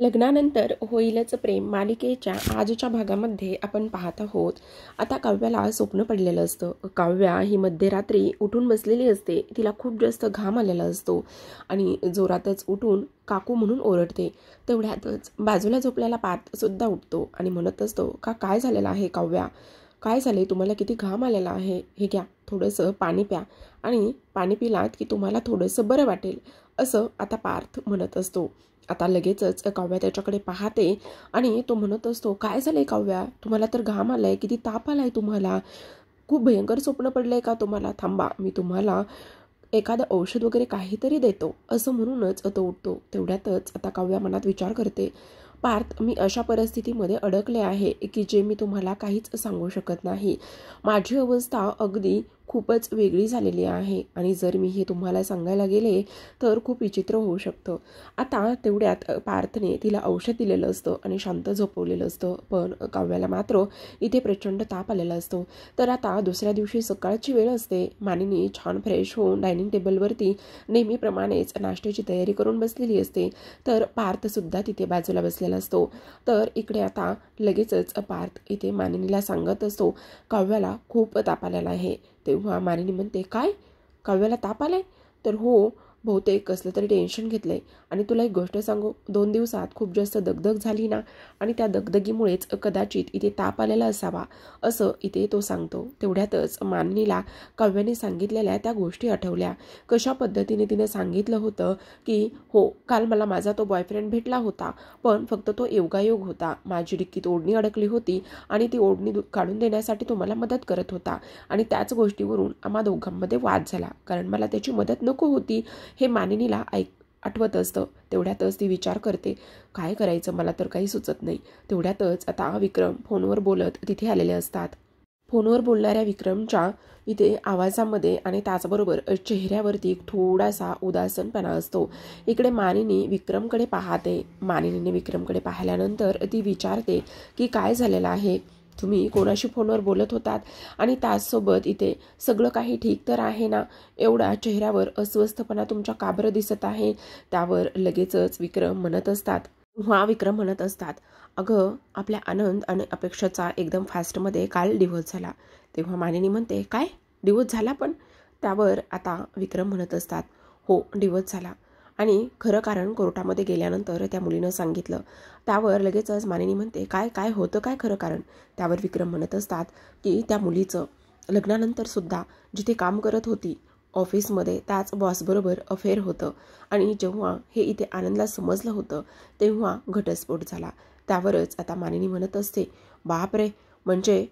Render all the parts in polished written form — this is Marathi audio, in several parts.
लग्नानंतर होईलच प्रेम मालिकेच्या आजच्या भागामध्ये आपण पाहत आहोत. आता काव्याला स्वप्न पडलेलं असतं. काव्या ही मध्यरात्री उठून बसलेली असते. तिला खूप जास्त घाम आलेला असतो आणि जोरातच उठून काकू म्हणून ओरडते. तेवढ्यातच बाजूला झोपलेला पार्थ सुद्धा उठतो आणि म्हणत असतो, का काय झालेलं आहे काव्या? काय झाले? तुम्हाला किती घाम आलेला आहे? हे घ्या, थोडंसं पाणी प्या आणि पाणी पिलात की तुम्हाला थोडंसं बरं वाटेल, असं आता पार्थ म्हणत असतो. आता लगेचच काव्या त्याच्याकडे पाहते आणि तो म्हणत असतो, काय झालंय काव्या? तुम्हाला तर घाम आलाय, किती ताप आलाय तुम्हाला? खूप भयंकर स्वप्न पडलंय का तुम्हाला? थांबा, मी तुम्हाला एखादं औषध वगैरे काहीतरी देतो, असं म्हणूनच तो उठतो. तेवढ्यातच आता काव्या मनात विचार करते, पार्थ, मी अशा परिस्थितीमध्ये अडकले आहे की जे मी तुम्हाला काहीच सांगू शकत नाही. माझी अवस्था अगदी खूपच वेगळी झालेली आहे आणि जर मी हे तुम्हाला सांगायला गेले तर खूप विचित्र होऊ शकतं. आता तेवढ्यात पार्थने तिला औषध दिलेलं असतं आणि शांत झोपवलेलं असतं. पण काव्याला मात्र इथे प्रचंड ताप आलेला असतो. तर आता दुसऱ्या दिवशी सकाळची वेळ असते. मानिनी छान फ्रेश होऊन डायनिंग टेबलवरती नेहमीप्रमाणेच नाश्त्याची तयारी करून बसलेली असते. तर पार्थसुद्धा तिथे बाजूला बसलेला असतो. तर इकडे आता लगेचच पार्थ इथे मानिनीला सांगत असतो, काव्याला खूप ताप आलेला आहे. तेव्हा मानिनी म्हणते, काय? काव्याला ताप आलाय? तर हो, बहुतेक कसलं तरी टेन्शन घेतलंय. आणि तुला एक गोष्ट सांगू, 2 दिवसात खूप जास्त दगदग झाली ना, आणि त्या दगदगीमुळेच कदाचित इथे ताप आलेला असावा, असं इथे तो सांगतो. तेवढ्यातच मानिनीला काव्याने सांगितलेल्या त्या गोष्टी आठवल्या. कशा पद्धतीने तिने सांगितलं होतं की हो, काल मला माझा तो बॉयफ्रेंड भेटला होता, पण फक्त तो योगायोग होता. माझी डिक्कीत ओढणी अडकली होती आणि ती ओढणी काढून देण्यासाठी तो मला मदत करत होता आणि त्याच गोष्टीवरून आम्हा दोघांमध्ये वाद झाला, कारण मला त्याची मदत नको होती, हे मानिनीला आठवत असतं. तेवढ्यातच ती विचार करते, काय करायचं, मला तर काही सुचत नाही. तेवढ्यातच आता विक्रम फोनवर बोलत तिथे आलेले असतात. फोनवर बोलणाऱ्या विक्रमच्या इथे आवाजामध्ये आणि त्याचबरोबर चेहऱ्यावरती थोडासा उदासीनपणा असतो. इकडे मानिनी विक्रमकडे पाहते. मानिनीने विक्रमकडे पाहिल्यानंतर ती विचारते की काय झालेलं आहे? तुम्ही कोणाशी फोनवर बोलत होतात आणि त्याचसोबत इथे सगळं काही ठीक तर आहे ना? एवढा चेहऱ्यावर अस्वस्थपणा तुमच्या का बरं दिसत आहे? त्यावर लगेचच विक्रम म्हणत असतात, अगं, आपल्या आनंद आणि अपेक्षाचा एकदम फास्टमध्ये काल डिव्होर्स झाला. तेव्हा मानिनी म्हणते, काय डिव्होर्स झाला? पण त्यावर आता विक्रम म्हणत असतात, हो, डिव्होर्स झाला आणि खरं कारण कोर्टामध्ये गेल्यानंतर त्या मुलीनं सांगितलं. त्यावर लगेचच मानिनी म्हणते, काय काय होतं काय खरं कारण? त्यावर विक्रम म्हणत असतात की त्या मुलीचं लग्नानंतर सुद्धा जिथे काम करत होती ऑफिसमध्ये त्याच बॉसबरोबर अफेअर होतं आणि जेव्हा हे इथे आनंदला समजलं होतं तेव्हा घटस्फोट झाला. त्यावरच आता मानिनी म्हणत असते, बाप रे, म्हणजे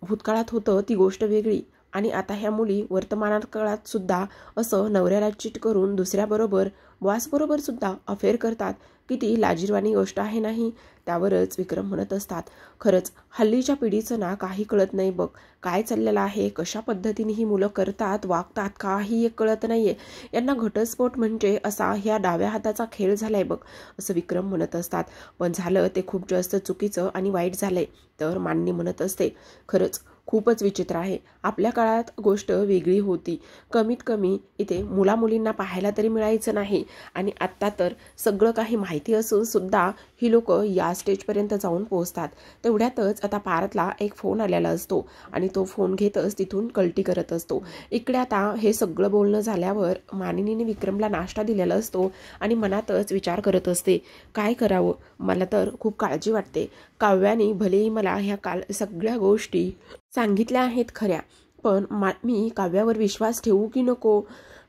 भूतकाळात होतं ती गोष्ट वेगळी आणि आता ह्या मुली वर्तमानात काळात सुद्धा असं नवऱ्याला चीट करून दुसऱ्याबरोबर बॉसबरोबर सुद्धा अफेअर करतात. किती लाजिरवाणी गोष्ट आहे नाही? त्यावरच विक्रम म्हणत असतात, खरंच हल्लीच्या पिढीचं ना काही कळत नाही बघ. काय चाललेलं आहे, कशा पद्धतीने ही मुलं करतात वागतात, काही एक कळत नाहीये. यांना घटस्फोट म्हणजे असा ह्या डाव्या हाताचा खेळ झालाय बघ, असं विक्रम म्हणत असतात. पण झालं ते खूप जास्त चुकीचं आणि वाईट झालंय. तर मानिनी म्हणत असते, खरंच खूपच विचित्र आहे. आपल्या काळात गोष्ट वेगळी होती. कमीत कमी इथे मुलामुलींना पाहायला तरी मिळायचं नाही आणि आत्ता तर सगळं काही माहिती असून सुद्धा ही लोक या स्टेजपर्यंत जाऊन पोहोचतात. तेवढ्यातच आता पार्थला एक फोन आलेला असतो आणि तो फोन घेतच तिथून कल्टी करत असतो. इकडे आता हे सगळं बोलणं झाल्यावर मानिनीने विक्रमला नाश्ता दिलेला असतो आणि मनातच विचार करत असते, काय करावं? मला तर खूप काळजी वाटते. काव्याने भलेही मला ह्या सगळ्या गोष्टी सांगितल्या आहेत खऱ्या, पण मी काव्यावर विश्वास ठेवू की नको?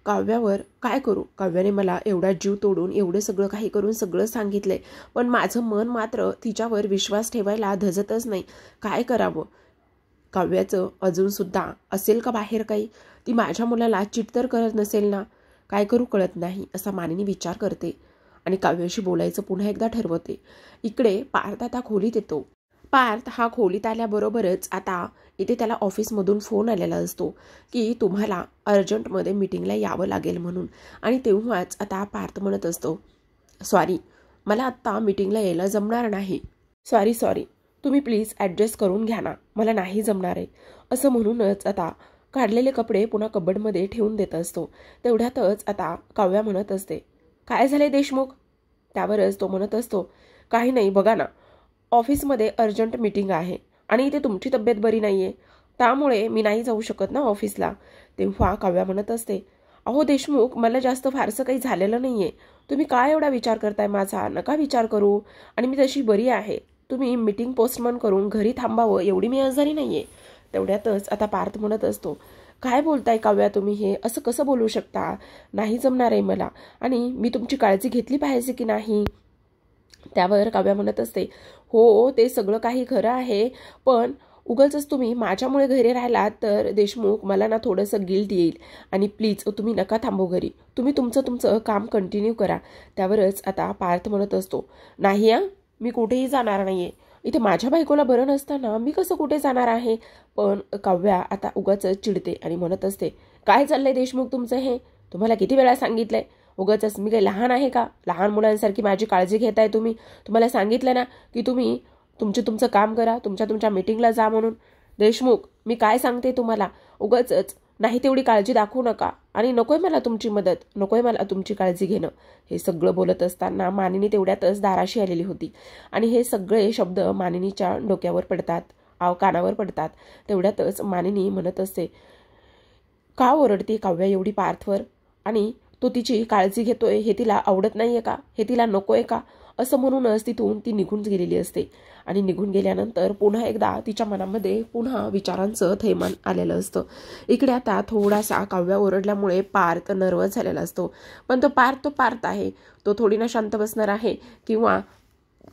काव्यावर काय करू? काव्याने मला एवढा जीव तोडून एवढं सगळं काही करून सगळं सांगितलंय, पण माझं मन मात्र तिच्यावर विश्वास ठेवायला धजतच नाही. काय करावं? काव्याचं अजूनसुद्धा असेल का बाहेर काही? ती माझ्या मुलाला चिट तर करत नसेल ना? काय करू कळत नाही, असा मानिनी विचार करते आणि काव्याशी बोलायचं पुन्हा एकदा ठरवते. इकडे पार्थ आता खोलीत येतो. पार्थ हा खोलीत आल्याबरोबरच आता इथे त्याला ऑफिसमधून फोन आलेला असतो की तुम्हाला अर्जंटमध्ये मीटिंगला यावं लागेल म्हणून. आणि तेव्हाच आता पार्थ म्हणत असतो, सॉरी, मला आत्ता मीटिंगला यायला जमणार नाही. सॉरी, तुम्ही प्लीज ॲडजस्ट करून घ्या ना, मला नाही जमणार आहे, असं म्हणूनच आता काढलेले कपडे पुन्हा कबडमध्ये ठेवून देत असतो. तेवढ्यातच आता काव्या म्हणत असते, काय झाले देशमुख? त्यावरच तो म्हणत असतो, काही नाही, बघा ना, ऑफिसमध्ये अर्जंट मीटिंग आहे आणि इथे तुमची तब्येत बरी नाही आहे, त्यामुळे मी नाही जाऊ शकत ना ऑफिसला. तेव्हा काव्या म्हणत असते, अहो देशमुख, मला जास्त फारसं काही झालेलं नाही आहे. तुम्ही काय एवढा विचार करताय माझा? नका विचार करू. आणि मी तशी बरी आहे. तुम्ही मीटिंग पोस्टपोन करून घरी थांबावं एवढी मी आजारी नाही आहे. तेवढ्यातच आता पार्थ म्हणत असतो, काय बोलताय काव्या तुम्ही? हे असं कसं बोलू शकता? नाही जमणार आहे मला. आणि मी तुमची काळजी घेतली पाहिजे की नाही? त्यावर काव्या म्हणत असते, हो ते सगळं काही खरं आहे, पण उगाचच तुम्ही माझ्यामुळे घरी राहिलात तर देशमुख, मला ना थोडंसं गिल्ट येईल. आणि प्लीज तुम्ही नका थांबू घरी, तुम्ही तुमचं काम कंटिन्यू करा. त्यावरच आता पार्थ म्हणत असतो, नाही मी कुठेही जाणार नाहीये. इथे माझ्या बायकोला बरं नसताना मी कसं कुठे जाणार आहे? पण काव्या आता उगाचच चिडते आणि म्हणत असते, काय चाललंय देशमुख तुमचं हे? तुम्हाला किती वेळा सांगितलंय? उगाचच मी काही लहान आहे का? लहान मुलांसारखी माझी काळजी घेताय तुम्ही? तुम्हाला सांगितलं ना की तुम्ही तुमचं काम करा, तुमच्या मीटिंगला जा म्हणून. देशमुख, मी काय सांगते तुम्हाला, उगाचच नाही तेवढी काळजी दाखवू नका. आणि नकोय मला तुमची मदत, नकोय मला तुमची काळजी घेणं. हे सगळं बोलत असताना मानिनी तेवढ्यातच दाराशी आलेली होती आणि हे सगळे शब्द मानिनीच्या डोक्यावर पडतात, कानावर पडतात. तेवढ्यातच मानिनी म्हणत असते, का ओरडते काव्या एवढी पार्थवर? आणि तो तिची काळजी घेतोय हे तिला आवडत नाहीये का? हे तिला नकोय का? असं म्हणूनच तिथून ती निघून गेलेली असते. आणि निघून गेल्यानंतर पुन्हा एकदा तिच्या मनामध्ये पुन्हा विचारांचं थैमान आलेलं असतं. इकडे आता थोडासा काव्या ओरडल्यामुळे पार्थ नर्वस झालेला असतो. पण तो पार्थ आहे, तो थोडी ना शांत बसणार आहे. किंवा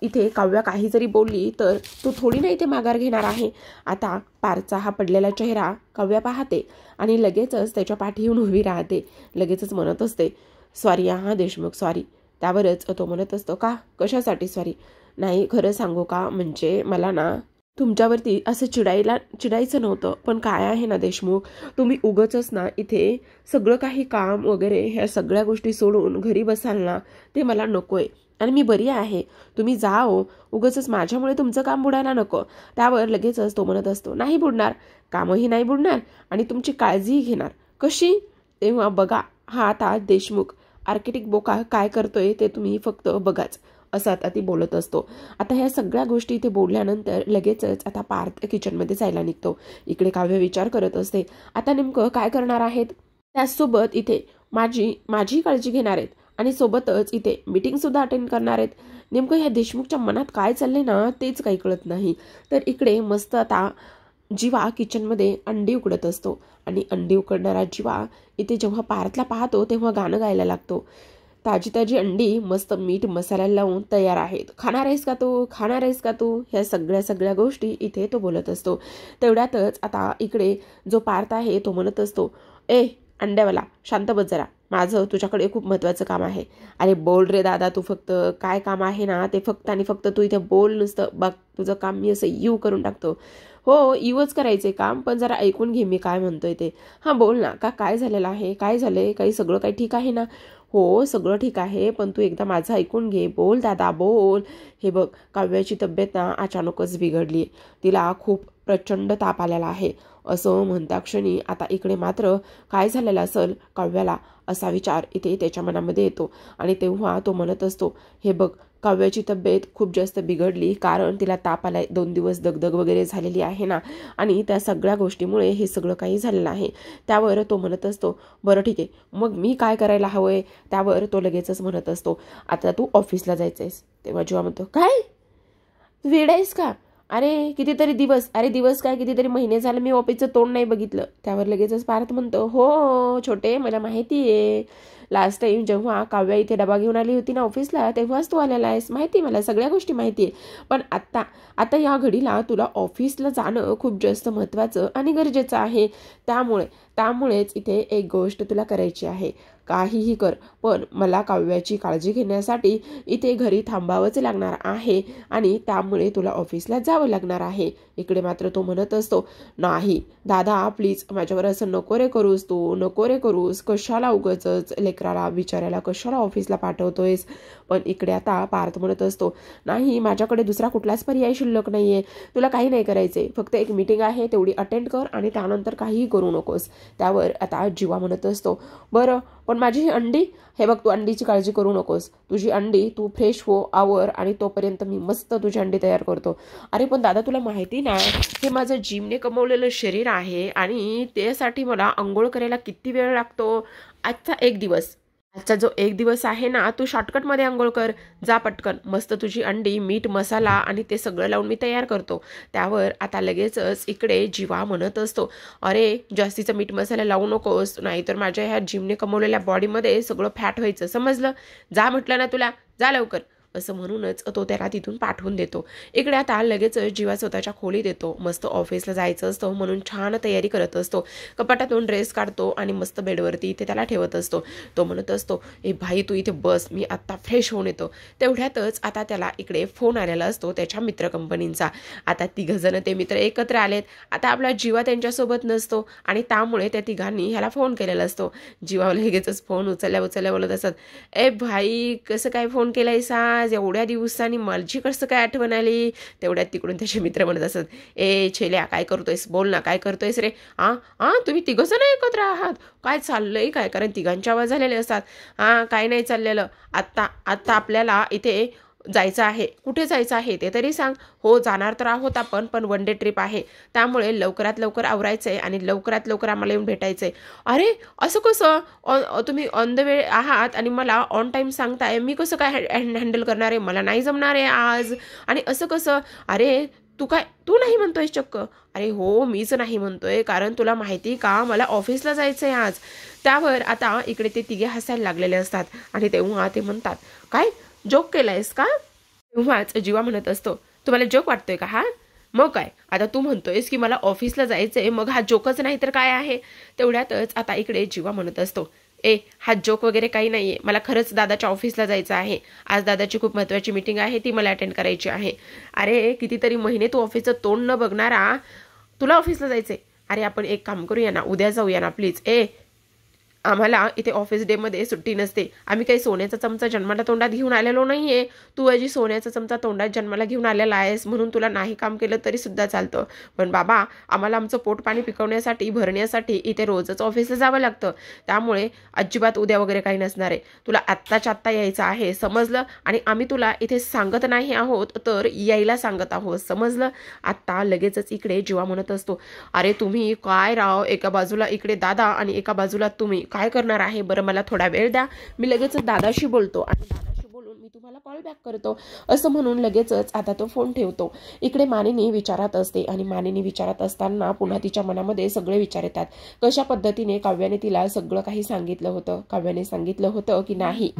इथे काव्या काही जरी बोलली तर तो थोडी ना इथे माघार घेणार आहे. आता पार्थचा हा पडलेला चेहरा काव्या पाहते आणि लगेचच त्याच्या पाठी येऊन उभी राहते. लगेचच म्हणत असते, सॉरी देशमुख, सॉरी. त्यावरच तो म्हणत असतो, का? कशासाठी सॉरी? नाही, खरं सांगू का, म्हणजे मला ना तुमच्यावरती असं चिडायचं नव्हतं, पण काय आहे ना देशमुख, तुम्ही उगचच ना इथे सगळं काही काम वगैरे ह्या सगळ्या गोष्टी सोडून घरी बसाल ना, ते मला नकोय. आणि मी बरी आहे, तुम्ही जा हो, उगचच माझ्यामुळे तुमचं काम बुडायला नको. त्यावर लगेचच तो म्हणत असतो, नाही बुडणार, कामही नाही बुडणार आणि तुमची काळजीही घेणार. कशी? तेव्हा बघा, हा आता देशमुख आर्किटेक्ट बोका काय करतोय ते तुम्ही फक्त बघाच, असं आता ती बोलत असतो. आता ह्या सगळ्या गोष्टी ते बोलल्यानंतर लगेचच आता पार्थ किचनमध्ये जायला निघतो. इकडे काव्य विचार करत असते, आता नेमकं काय करणार आहेत? त्याचसोबत इथे माझी काळजी घेणार आहेत आणि सोबतच इथे मीटिंग सुद्धा अटेंड करणार आहेत. नेमकं ह्या देशमुखच्या मनात काय चाललंय ना तेच काही कळत नाही. तर इकडे मस्त आता जीवा किचनमध्ये अंडी उकडत असतो आणि अंडी उकडणारा जीवा इथे जेव्हा पार्थला पाहतो तेव्हा गाणं गायला लागतो. ताजी ताजी अंडी मस्त मीठ मसाला लावून तयार आहेत, खाणार आहेस का तू? ह्या सगळ्या गोष्टी इथे तो बोलत असतो. तेवढ्यातच आता इकडे जो पार्थ आहे तो म्हणत असतो, अंड्यावाला शांत बस जरा, माझं तुझ्याकडे खूप महत्त्वाचं काम आहे. अरे बोल रे दादा, तू फक्त काय काम आहे ना ते फक्त आणि फक्त तू इथे बोल नुसतं, बघ तुझं काम मी असं यू करून टाकतो. हो, युवच करायचे काम, पण जरा ऐकून घे मी काय म्हणतोय ते. हां बोल ना, काय झालेलं आहे? काय झालंय? सगळं काही ठीक आहे ना? हो सगळं ठीक आहे, पण तू एकदा माझं ऐकून घे, बोल दादा बोल. हे बघ, काव्याची तब्येत ना अचानकच बिघडली, तिला खूप प्रचंड ताप आलेला आहे. असं म्हणता क्षणी आता इकडे मात्र काय झालेलं असेल काव्याला, असा विचार इथे त्याच्या मनामध्ये येतो. आणि तेव्हा तो म्हणत असतो, हे बघ, काव्याची तब्येत खूप जास्त बिघडली, कारण तिला ताप आलाय, 2 दिवस दगदग वगैरे झालेली आहे ना, आणि त्या सगळ्या गोष्टीमुळे हे सगळं काही झालेलं आहे. त्यावर तो म्हणत असतो, बरं ठीक आहे, मग मी काय करायला हवंय? त्यावर तो लगेचच म्हणत असतो, आता तू ऑफिसला जायचंयस. तेव्हा जेव्हा म्हणतो, काय वेड आहेस का? अरे कितीतरी दिवस काय कितीतरी महिने झाले मी ऑफिसचं तोंड नाही बघितलं. त्यावर लगेचच पार्थ म्हणतो, हो छोटे, मला माहिती आहे, लास्ट टाइम जेव्हा काव्या इथे डबा घेऊन आली होती ना ऑफिसला, तेव्हाच तू आलेला आहेस, माहिती, मला सगळ्या गोष्टी माहिती आहे. पण आता या घडीला तुला ऑफिसला जाणं खूप जास्त महत्त्वाचं आणि गरजेचं आहे. त्यामुळेच इथे एक गोष्ट तुला करायची आहे, काहीही कर, पण मला काव्याची काळजी घेण्यासाठी इथे घरी थांबावंच लागणार आहे आणि त्यामुळे तुला ऑफिसला जावं लागणार आहे. इकडे मात्र तो म्हणत असतो, नाही दादा प्लीज, माझ्यावर असं नको रे करूस, कशाला उगाचच लेकराला बिचारायला कशाला ऑफिसला पाठवतोयस? पण इकडे आता पार्थ म्हणत असतो, नाही माझ्याकडे दुसरा कुठलाच पर्याय शिल्लक नाहीये, तुला काही नाही करायचे, फक्त एक मीटिंग आहे तेवढी अटेंड कर आणि त्यानंतर काहीही करू नकोस. त्यावर आता जीवा म्हणत असतो, बरं पण माझी ही अंडी, हे बघ तू अंडीची काळजी करू नकोस, तुझी अंडी तू फ्रेश हो, आवर, आणि तोपर्यंत मी मस्त तुझी अंडी तयार करतो. अरे पण दादा तुला माहिती ना, हे माझं जिमने कमवलेलं शरीर आहे आणि त्यासाठी मला अंघोळ करायला किती वेळ लागतो. आजचा एक दिवस, आजचा जो एक दिवस आहे ना, तू शॉर्टकटमध्ये अंघोळ कर, जा पटकन, मस्त तुझी अंडी मीठ मसाला आणि ते सगळं लावून मी तयार करतो. त्यावर आता लगेचच इकडे जीवा म्हणत असतो, अरे जास्तीचं मीठ मसाला लावू नकोस, नाहीतर माझ्या ह्या जिमने कमवलेल्या बॉडीमध्ये सगळं फॅट व्हायचं, समजलं, जा म्हटलं ना तुला, जा लवकर, असं म्हणूनच तो त्याला तिथून पाठवून देतो. इकडे आता लगेच जीवा स्वतःच्या खोलीत येतो. मस्त ऑफिसला जायचं असतं म्हणून छान तयारी करत असतो. कपाटातून ड्रेस काढतो आणि मस्त बेडवरती इथे त्याला ठेवत असतो. तो म्हणत असतो, ए भाई तू इथे बस, मी आत्ता फ्रेश होऊन येतो. तेवढ्यातच आता त्याला इकडे फोन आलेला असतो त्याच्या मित्र कंपनींचा. आता तिघजण ते मित्र एकत्र आलेत. आता आपला जीवा त्यांच्यासोबत नसतो आणि त्यामुळे त्या तिघांनी ह्याला फोन केलेला असतो. जीवा लगेचच फोन उचलल्या बोलत असत, ए भाई कसं काय फोन केलायसा, एवढ्या दिवसांनी माझी कसं काय आठवण आली. तेवढ्यात तिकडून त्याचे मित्र म्हणत असत, ए छेल्या काय करतोयस, बोल ना काय करतोयस रे, तुम्ही तिघजण एकत्र आहात, काय चाललंय काय, कारण तिघांचे आवाज झालेले असतात. काय नाही चाललेलं, आत्ता आपल्याला इथे जायचं आहे. कुठे जायचं आहे ते तरी सांग. हो जाणार तर आहोत आपण, पण वन डे ट्रिप आहे, त्यामुळे लवकरात लवकर आवरायचंय आणि लवकरात लवकर आम्हाला येऊन भेटायचंय. अरे असं कसं, तुम्ही ऑन द वे आहात आणि मला ऑन टाईम सांगताय, मी कसं काय हँडल करणार आहे, मला नाही जमणार आहे आज, आणि असं कसं, अरे तू नाही म्हणतोय चक्क. अरे हो मीच नाही म्हणतोय, कारण तुला माहिती का मला ऑफिसला जायचंय आज. त्यावर आता इकडे ते तिघे हसायला लागलेले असतात आणि तेव्हा ते म्हणतात, काय जोक केलायस का. तेव्हाच जीवा म्हणत असतो, तुम्हाला जोक वाटतोय का हा, मग काय, आता तू म्हणतोयस की मला ऑफिसला जायचंय, मग हा जोकच नाही तर काय आहे. तेवढ्यातच आता इकडे जीवा म्हणत असतो, हा जोक वगैरे काही नाहीये, मला खरंच दादाच्या ऑफिसला जायचं आहे. आज दादाची खूप महत्त्वाची मीटिंग आहे, ती मला अटेंड करायची आहे. अरे कितीतरी महिने तू ऑफिसचं तोंड न बघणारा, तुला ऑफिसला जायचंय. अरे आपण एक काम करूया ना, उद्या जाऊया ना प्लीज. आम्हाला इथे ऑफिस डेमध्ये सुट्टी नसते, आम्ही काही सोन्याचा चमचा जन्माला तोंडात घेऊन आलेलो नाहीये. तू अजी सोन्याचा चमचा तोंडात जन्माला घेऊन आलेला आहेस म्हणून तुला नाही काम केलं तरी सुद्धा चालतं, पण बाबा आम्हाला आमचं पोट पाणी पिकवण्यासाठी भरण्यासाठी इथे रोजच ऑफिसला जावं लागतं. त्यामुळे अजिबात उद्या वगैरे काही नसणार आहे, तुला आत्ताच्या आत्ता यायचं आहे, समजलं. आणि आम्ही तुला इथे सांगत नाही आहोत तर यायला सांगत आहोत, समजलं. आत्ता लगेचच इकडे जीवा म्हणत असतो, अरे तुम्ही काय राव, एका बाजूला इकडे दादा आणि एका बाजूला तुम्ही काय करणार आहे, बरं मला थोडा वेळ द्या, मी लगेच दादाशी बोलतो आणि दादाशी बोलून मी तुम्हाला कॉल बॅक करतो, असं म्हणून लगेचच आता तो फोन ठेवतो. इकडे मानिनी विचारात असते आणि मानिनी विचारात असताना पुन्हा तिच्या मनामध्ये सगळे विचार येतात. कशा पद्धतीने काव्याने तिला सगळं काही सांगितलं होतं, काव्याने सांगितलं होतं की नाही,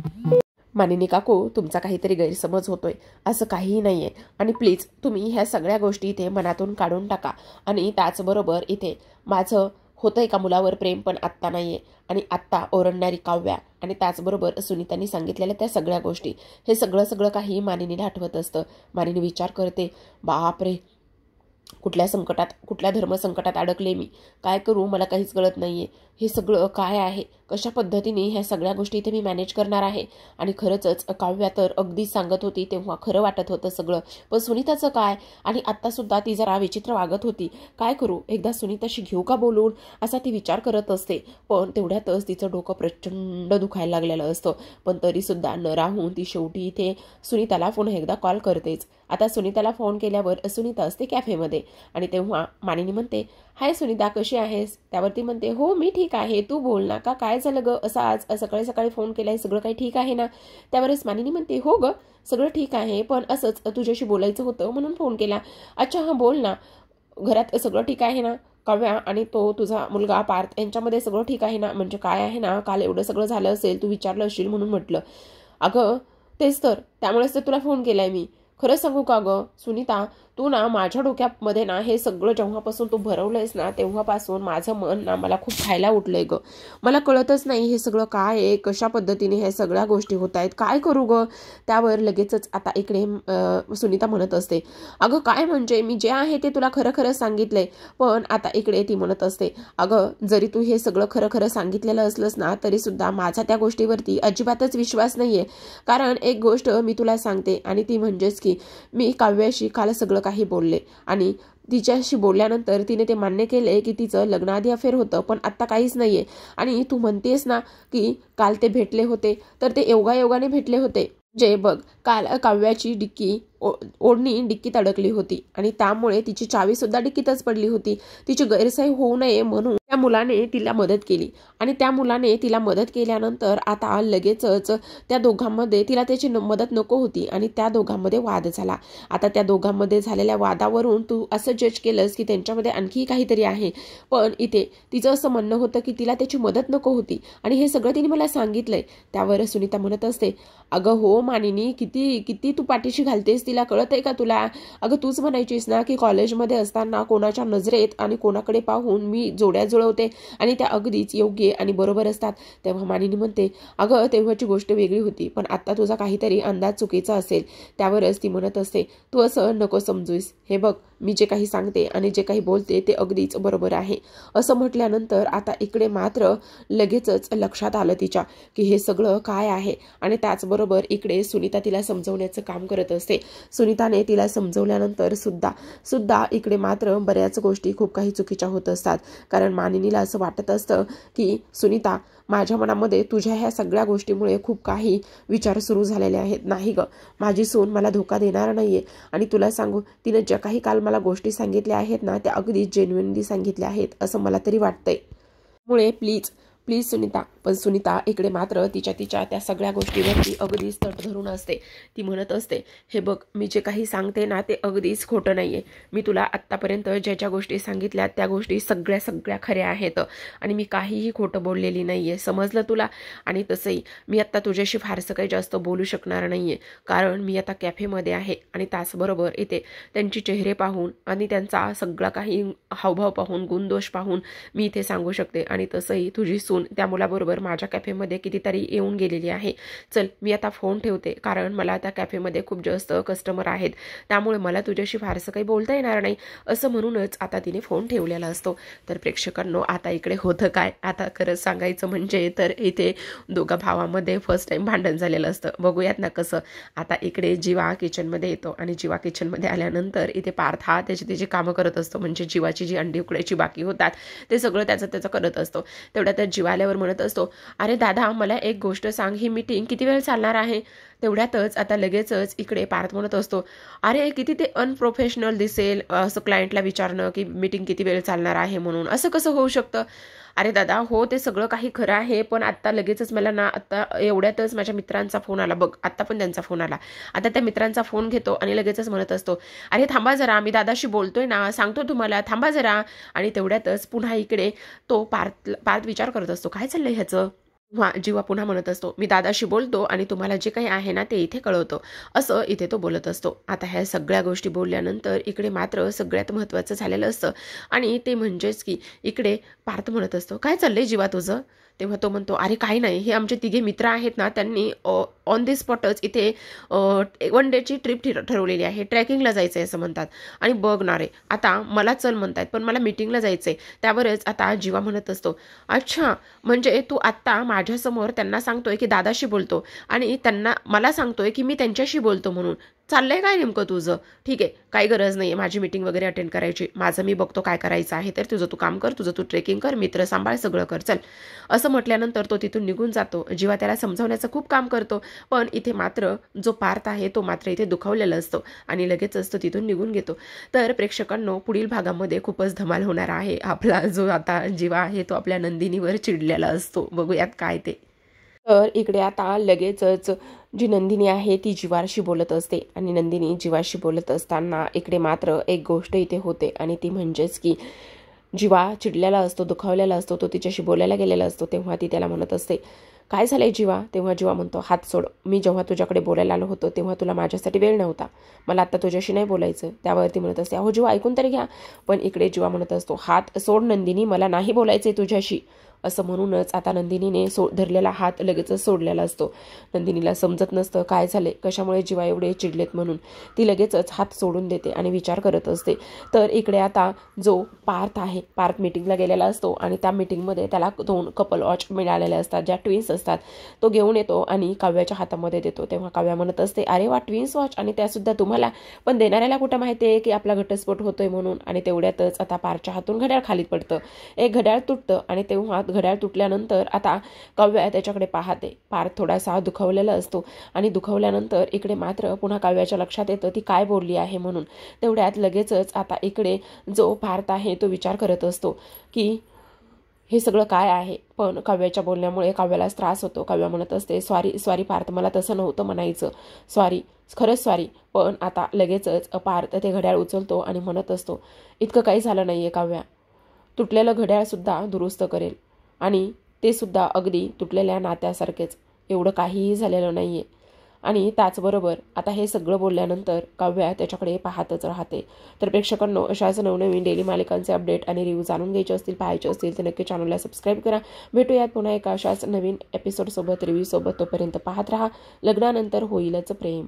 मानिनी काकू तुमचा काहीतरी गैरसमज होतोय, असं काहीही नाहीये, आणि प्लीज तुम्ही ह्या सगळ्या गोष्टी इथे मनातून काढून टाका. आणि त्याचबरोबर इथे माझं होतं एका मुलावर प्रेम, पण आत्ता नाहीये, आणि आत्ता ओरडणारी काव्या आणि त्याचबरोबर सुनीतांनी सांगितलेल्या त्या सगळ्या गोष्टी, हे सगळं काही मानिनीला आठवत असतं. मानिनी विचार करते, बापरे कुठल्या संकटात, कुठल्या धर्मसंकटात अडकले मी, काय करू मला काहीच कळत नाहीये, हे सगळं काय आहे, कशा पद्धतीने ह्या सगळ्या गोष्टी इथे मी मॅनेज करणार आहे. आणि खरंच काव्या तर अगदीच सांगत होती तेव्हा खरं वाटत होतं सगळं, पण सुनीताचं काय, आणि आत्तासुद्धा ती जरा विचित्र वागत होती, काय करू, एकदा सुनीताशी घेऊ का बोलून, असा ती विचार करत असते. पण तेवढ्यातच तिचं डोकं प्रचंड दुखायला लागलेलं असतं, पण तरीसुद्धा न राहून ती शेवटी इथे सुनीताला पुन्हा एकदा कॉल करतेच. आता सुनीताला फोन केल्यावर सुनीता असते कॅफेमध्ये आणि तेव्हा मानिनी म्हणते, हाय सुनीता कशी आहेस. त्यावरती म्हणते, हो मी ठीक आहे, तू बोल ना, का काय झालं ग, असं आज सकाळी सकाळी फोन केलाय, सगळं काही ठीक आहे ना. त्यावरच मानिनी म्हणते, हो ग सगळं ठीक आहे, पण असंच तुझ्याशी बोलायचं होतं म्हणून फोन केला. अच्छा हां बोल ना, घरात सगळं ठीक आहे ना, काव्या आणि तो तुझा मुलगा पार्थ यांच्यामध्ये सगळं ठीक आहे ना, म्हणजे काय आहे ना, काल एवढं सगळं झालं असेल, तू विचारलं असशील म्हणून म्हटलं. अगं तेच तर, त्यामुळेच तर तुला फोन केलाय मी. खरं सांगू का गं सुनीता, तू ना माझ्या डोक्यामध्ये ना हे सगळं जेव्हापासून तू भरवलंयस ना तेव्हापासून माझं मन ना मला खूप खायला उठलंय ग. मला कळतच नाही हे सगळं काय आहे, कशा पद्धतीने हे सगळ्या गोष्टी होत आहेत, काय करू ग. त्यावर लगेचच आता इकडे सुनीता म्हणत असते, अगं काय म्हणजे मी जे आहे ते तुला खरं खरं सांगितलंय. पण आता इकडे ती म्हणत असते, अगं जरी तू हे सगळं खरं खरं सांगितलेलं असलंस ना तरी सुद्धा माझा त्या गोष्टीवरती अजिबातच विश्वास नाहीये. कारण एक गोष्ट मी तुला सांगते आणि ती म्हणजेच की मी काव्याशी काल सगळं काही बोलले आणि तिच्याशी बोलल्यानंतर तिने ते मान्य केले की तिचं लग्नाआधी अफेअर होतं, पण आत्ता काहीच नाहीये. आणि तू म्हणतेस ना की काल ते भेटले होते, तर ते योगायोगाने भेटले होते. जे बघ, काल काव्याची डिक्की ओढणी डिक्कीत अडकली होती आणि त्यामुळे तिची चावी सुद्धा डिक्कीतच पडली होती. तिची गैरसोय होऊ नये म्हणून त्या मुलाने तिला मदत केली आणि त्या मुलाने तिला मदत केल्यानंतर आता लगेचच त्या दोघांमध्ये तिला त्याची मदत नको होती आणि त्या दोघांमध्ये वाद झाला. आता त्या दोघांमध्ये झालेल्या वादावरून तू असं जज केलंस की त्यांच्यामध्ये आणखी काहीतरी आहे, पण इथे तिचं असं म्हणणं होतं की तिला त्याची मदत नको होती आणि हे सगळं तिने मला सांगितलंय. त्यावर सुनीता म्हणत असते, अगं हो मानिनी, किती किती तू पाठीशी घालतेस तिला, कळत आहे का तुला? अगं तूच म्हणायचीस ना की कॉलेजमध्ये असताना कोणाच्या नजरेत आणि कोणाकडे पाहून मी जोड्या जुळवते आणि त्या अगदीच योग्य आणि बरोबर असतात. तेव्हा मानिनी म्हणते, अगं तेव्हाची गोष्ट वेगळी होती, पण आता तुझा काहीतरी अंदाज चुकीचा असेल. त्यावरच ती म्हणत असते, तू असं नको समजूस, हे बघ मी जे काही सांगते आणि जे काही बोलते ते अगदीच बरोबर आहे. असं म्हटल्यानंतर आता इकडे मात्र लगेचच लक्षात आलं तिच्या की हे सगळं काय आहे आणि त्याचबरोबर इकडे सुनीता तिला समजवण्याचं काम करत असते. सुनीताने तिला समजवल्यानंतर सुद्धा इकडे मात्र बऱ्याच गोष्टी खूप काही चुकीच्या होत असतात. कारण मानिनीला असं वाटत असतं की सुनीता, माझ्या मनामध्ये तुझ्या ह्या सगळ्या गोष्टीमुळे खूप काही विचार सुरू झालेले आहेत. नाही ग, माझी सून मला धोका देणार नाहीये आणि तुला सांगू, तिने ज्या काही काल मला गोष्टी सांगितल्या आहेत ना त्या अगदी जेन्युइनली सांगितल्या आहेत असं मला तरी वाटतंय. मुळे प्लीज प्लीज सुनीता. पण सुनीता इकडे मात्र तिच्या त्या सगळ्या गोष्टीवरती अगदीच तट धरून असते. ती म्हणत असते, हे बघ मी जे काही सांगते ना ते अगदीच खोटं नाहीये. मी तुला आत्तापर्यंत ज्या गोष्टी सांगितल्या त्या गोष्टी सगळ्या खऱ्या आहेत आणि मी काहीही खोटं बोललेली नाहीये, समजलं तुला? आणि तसंही मी आत्ता तुझ्याशी फारसं काही जास्त बोलू शकणार नाहीये, कारण मी आता कॅफेमध्ये आहे आणि त्याचबरोबर इथे त्यांची चेहरे पाहून आणि त्यांचा सगळा काही हावभाव पाहून, गुणदोष पाहून मी इथे सांगू शकते. आणि तसंही तुझी सून त्या मुलाबरोबर माझ्या कॅफेमध्ये कितीतरी येऊन गेलेली आहे. चल मी आता फोन ठेवते, कारण मला त्या कॅफेमध्ये खूप जास्त कस्टमर आहेत, त्यामुळे मला तुझ्याशी फारसं काही बोलता येणार नाही. असं म्हणूनच आता तिने फोन ठेवलेला असतो. तर प्रेक्षकांनो, आता इकडे होतं काय, आता खरंच सांगायचं म्हणजे तर इथे दोघा भावामध्ये फर्स्ट टाइम भांडण झालेलं असतं. बघूयात ना कसं. आता इकडे जीवा किचनमध्ये येतो आणि जीवा किचनमध्ये आल्यानंतर इथे पार्थ हा त्याची कामं करत असतो. म्हणजे जीवाची जी अंडी उकडायची बाकी होतात ते सगळं त्याचं करत असतो. तेवढ्यात जीवा आल्यावर म्हणत असतो, अरे दादा मला एक गोष्ट सांग, ही मीटिंग किती वेळ चालणार आहे? तेवढ्यातच आता लगेचच इकडे पार्थ म्हणत असतो, अरे किती ते अनप्रोफेशनल दिसेल असं क्लायंटला विचारणं की मीटिंग किती वेळ चालणार आहे म्हणून, असं कसं होऊ शकतं? अरे दादा हो ते सगळं काही खरं आहे, पण आत्ता लगेचच मला ना आत्ता एवढ्यातच माझ्या मित्रांचा फोन आला बघ, आत्ता पण त्यांचा फोन आला. आता त्या मित्रांचा फोन घेतो आणि लगेचच म्हणत असतो, अरे थांबा जरा, मी दादाशी बोलतोय ना, सांगतो तुम्हाला, थांबा जरा. आणि तेवढ्यातच पुन्हा इकडे तो पार्थ विचार करत असतो, काय चाललंय ह्याचं? जीवा पुन्हा म्हणत असतो, मी दादाशी बोलतो आणि तुम्हाला जे काही आहे ना ते इथे कळवतो, असं इथे तो बोलत असतो. आता ह्या सगळ्या गोष्टी बोलल्यानंतर इकडे मात्र सगळ्यात महत्त्वाचं झालेलं असतं आणि ते म्हणजेच की इकडे पार्थ म्हणत असतो, काय चाललंय जीवा तुझं? तेव्हा तो म्हणतो, अरे काही नाही, हे आमचे तिघे मित्र आहेत ना, त्यांनी ऑन दी स्पॉटच इथे 1 डेची ट्रिप ठरवलेली आहे, ट्रॅकिंगला जायचं आहे असं म्हणतात. आणि बघणार आहे आता मला चल म्हणतात, पण मला मीटिंगला जायचं आहे. त्यावरच आता जीवा म्हणत असतो, अच्छा म्हणजे तू आत्ता माझ्यासमोर त्यांना सांगतोय की दादाशी बोलतो आणि त्यांना मला सांगतोय की मी त्यांच्याशी बोलतो म्हणून. चाललंय काय नेमकं तुझं? ठीक आहे, काही गरज नाही आहे माझी मीटिंग वगैरे अटेंड करायची, माझं मी बघतो काय करायचं आहे. तर तुझं तू काम कर, तुझं तू ट्रेकिंग कर, मित्र सांभाळ, सगळं कर, चल. असं म्हटल्यानंतर तो तिथून निघून जातो. जीवा त्याला समजावण्याचं खूप काम करतो, पण इथे मात्र जो पार्थ आहे तो मात्र इथे दुखावलेला असतो आणि लगेचच तो तिथून निघून घेतो. तर प्रेक्षकांनो, पुढील भागामध्ये खूपच धमाल होणार आहे. आपला जो आता जीवा आहे तो आपल्या नंदिनीवर चिडलेला असतो. बघूयात काय ते. तर इकडे आता लगेचच जी नंदिनी आहे ती जीवाशी बोलत असते आणि नंदिनी जीवाशी बोलत असताना इकडे मात्र एक गोष्ट इथे होते आणि ती म्हणजेच की जीवा चिडलेला असतो, दुखावलेला असतो, तो तिच्याशी बोलायला गेलेला असतो. तेव्हा ती त्याला म्हणत असते, काय झालंय जीवा? तेव्हा जीवा म्हणतो, हात सोड, मी जेव्हा तुझ्याकडे बोलायला आलो होतो तेव्हा तुला माझ्यासाठी वेळ नव्हता, मला आत्ता तुझ्याशी नाही बोलायचं. त्यावरती म्हणत असते, अहो जीवा ऐकून तरी घ्या. पण इकडे जीवा म्हणत असतो, हात सोड नंदिनी, मला नाही बोलायचंय तुझ्याशी. असं म्हणूनच आता नंदिनीने धरलेला हात लगेचच सोडलेला असतो. नंदिनीला समजत नसतं काय झाले, कशामुळे जीवा एवढे चिडलेत म्हणून. ती लगेचच हात सोडून देते आणि विचार करत असते. तर इकडे आता जो पार्थ आहे, पार्थ मीटिंगला गेलेला असतो आणि त्या मीटिंगमध्ये त्याला 2 कपल वॉच मिळालेले असतात, ज्या ट्विन्स असतात. तो घेऊन येतो आणि काव्याच्या हातामध्ये देतो. तेव्हा काव्या म्हणत असते, अरे वा, ट्विन्स वॉच, आणि त्यासुद्धा तुम्हाला. पण देणाऱ्याला कुठं माहिती आहे की आपला घटस्फोट होतोय म्हणून. आणि तेवढ्यातच आता पार्थच्या हातून घड्याळ खाली पडतं. एक घड्याळ तुटतं आणि तेव्हा घड्याळ तुटल्यानंतर आता काव्या त्याच्याकडे पाहते. पार्थ थोडासा दुखावलेला असतो आणि दुखावल्यानंतर इकडे मात्र पुन्हा काव्याच्या लक्षात येतं ती काय बोलली आहे म्हणून. तेवढ्यात लगेचच आता इकडे जो पार्थ आहे तो विचार करत असतो की हे सगळं काय आहे. पण काव्याच्या बोलण्यामुळे काव्यालाच त्रास होतो. काव्या म्हणत असते, सॉरी पार्थ, मला तसं नव्हतं म्हणायचं, सॉरी, खरंच सॉरी. पण आता लगेचच पार्थ ते घड्याळ उचलतो आणि म्हणत असतो, इतकं काही झालं नाहीये काव्या, तुटलेलं घड्याळसुद्धा दुरुस्त करेल, आणि ते सुद्धा अगदी तुटलेल्या नात्यासारखेच, एवढं काहीही झालेलं नाहीये. आणि त्याचबरोबर आता हे सगळं बोलल्यानंतर काव्या त्याच्याकडे पाहतच राहते. तर प्रेक्षकांनो, अशाच नवनवीन डेली मालिकांचे अपडेट आणि रिव्ह्यू जाणून घ्यायचे असतील, पाहायचे असतील तर नक्की चॅनलला सबस्क्राईब करा. भेटूयात पुन्हा एका अशाच नवीन एपिसोडसोबत, रिव्ह्यूसोबत. तोपर्यंत पाहत राहा लग्नानंतर होईलच प्रेम.